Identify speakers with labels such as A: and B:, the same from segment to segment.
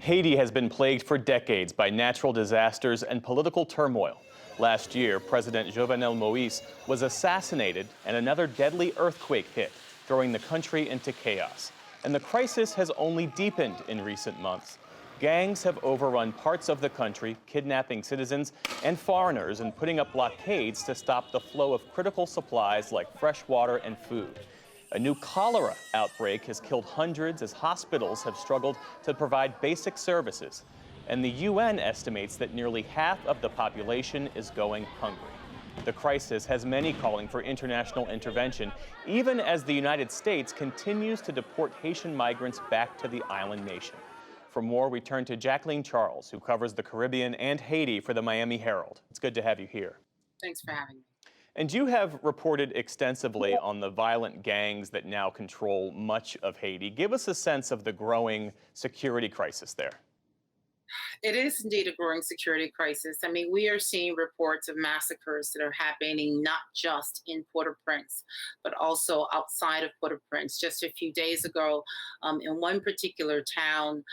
A: Haiti has been plagued for decades by natural disasters and political turmoil. Last year, President Jovenel Moïse was assassinated and another deadly earthquake hit, throwing the country into chaos. And the crisis has only deepened in recent months. Gangs have overrun parts of the country, kidnapping citizens and foreigners and putting up blockades to stop the flow of critical supplies like fresh water and food. A new cholera outbreak has killed hundreds as hospitals have struggled to provide basic services. And the UN estimates that nearly half of the population is going hungry. The crisis has many calling for international intervention, even as the United States continues to deport Haitian migrants back to the island nation. For more, we turn to Jacqueline Charles, who covers the Caribbean and Haiti for the Miami Herald. It's good to have you here.
B: Thanks for having me.
A: And you have reported extensively on the violent gangs that now control much of Haiti. Give us a sense of the growing security crisis there.
B: It is indeed a growing security crisis. I mean, we are seeing reports of massacres that are happening not just in Port-au-Prince, but also outside of Port-au-Prince. Just a few days ago, in one particular town,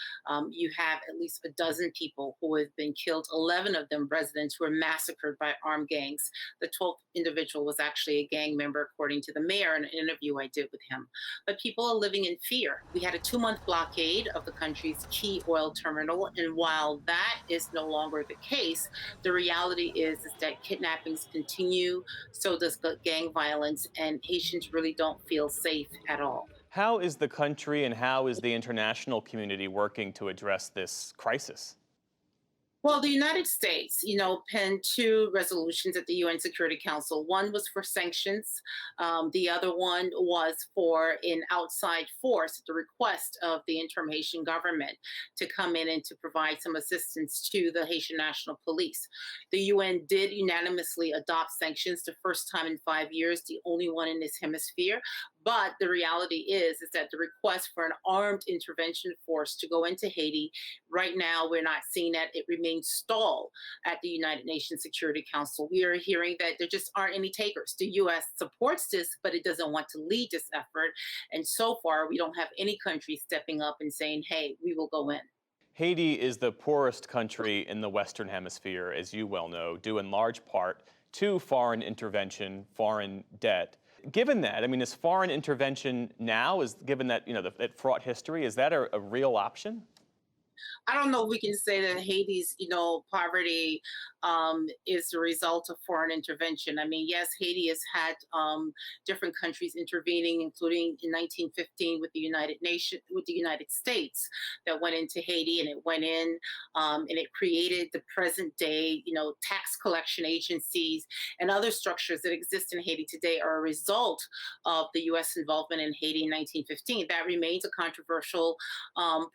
B: you have at least a dozen people who have been killed, 11 of them residents who were massacred by armed gangs. The 12th individual was actually a gang member, according to the mayor in an interview I did with him. But people are living in fear. We had a 2-month blockade of the country's key oil terminal, and while that is no longer the case, the reality is that kidnappings continue, so does the gang violence, and Haitians really don't feel safe at all.
A: How is the country and how is the international community working to address this crisis?
B: Well, the United States, penned two resolutions at the UN Security Council. One was for sanctions. The other one was for an outside force at the request of the interim Haitian government to come in and to provide some assistance to the Haitian National Police. The UN did unanimously adopt sanctions the first time in 5 years, the only one in this hemisphere. But the reality is that the request for an armed intervention force to go into Haiti, right now, we're not seeing that. It remains stalled at the United Nations Security Council. We are hearing that there just aren't any takers. The U.S. supports this, but it doesn't want to lead this effort. And so far, we don't have any country stepping up and saying, hey, we will go in.
A: Haiti is the poorest country in the Western Hemisphere, as you well know, due in large part to foreign intervention, foreign debt. Given that, I mean, is foreign intervention now, is given that, that fraught history, is that a real option?
B: I don't know if we can say that Haiti's, poverty is the result of foreign intervention. I mean, yes, Haiti has had different countries intervening, including in 1915 with the United States, that went into Haiti, and it went in and it created the present day, tax collection agencies and other structures that exist in Haiti today are a result of the U.S. involvement in Haiti in 1915. That remains a controversial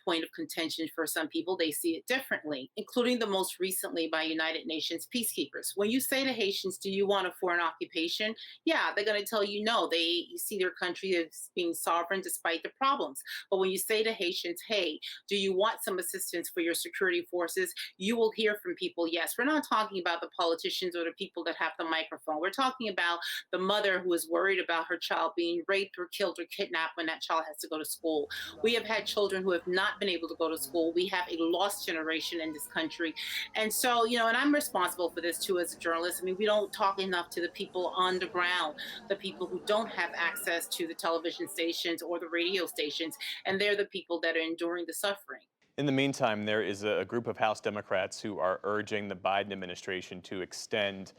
B: point of contention for some people. They see it differently, including the most recently by United Nations peacekeepers. When you say to Haitians, do you want a foreign occupation? Yeah, they're going to tell you no. They see their country as being sovereign despite the problems. But when you say to Haitians, hey, do you want some assistance for your security forces? You will hear from people, yes. We're not talking about the politicians or the people that have the microphone. We're talking about the mother who is worried about her child being raped or killed or kidnapped when that child has to go to school. We have had children who have not been able to go to school. We have a lost generation in this country. And so, and I'm responsible for this too as a journalist. I mean, we don't talk enough to the people on the ground, the people who don't have access to the television stations or the radio stations, and they're the people that are enduring the suffering.
A: In the meantime, there is a group of House Democrats who are urging the Biden administration to extend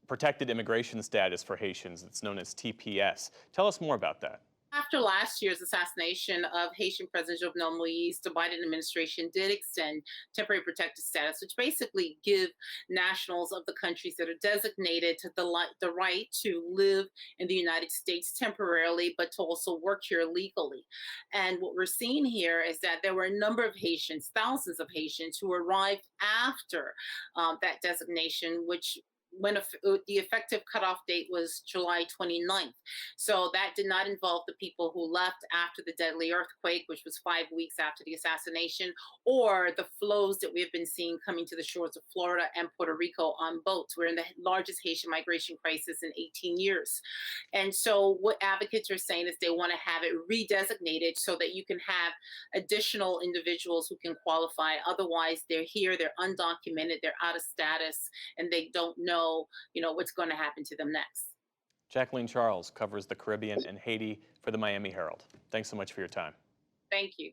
A: protected immigration status for Haitians. It's known as TPS. Tell us more about that.
B: After last year's assassination of Haitian President Jovenel Moïse, the Biden administration did extend temporary protected status, which basically give nationals of the countries that are designated to the right to live in the United States temporarily, but to also work here legally. And what we're seeing here is that there were a number of Haitians, thousands of Haitians, who arrived after that designation, which the effective cutoff date was July 29th. So that did not involve the people who left after the deadly earthquake, which was 5 weeks after the assassination, or the flows that we have been seeing coming to the shores of Florida and Puerto Rico on boats. We're in the largest Haitian migration crisis in 18 years. And so, what advocates are saying is they want to have it redesignated so that you can have additional individuals who can qualify. Otherwise, they're here, they're undocumented, they're out of status, and they don't know, what's going to happen to them next.
A: Jacqueline Charles covers the Caribbean and Haiti for the Miami Herald. Thanks so much for your time.
B: Thank you.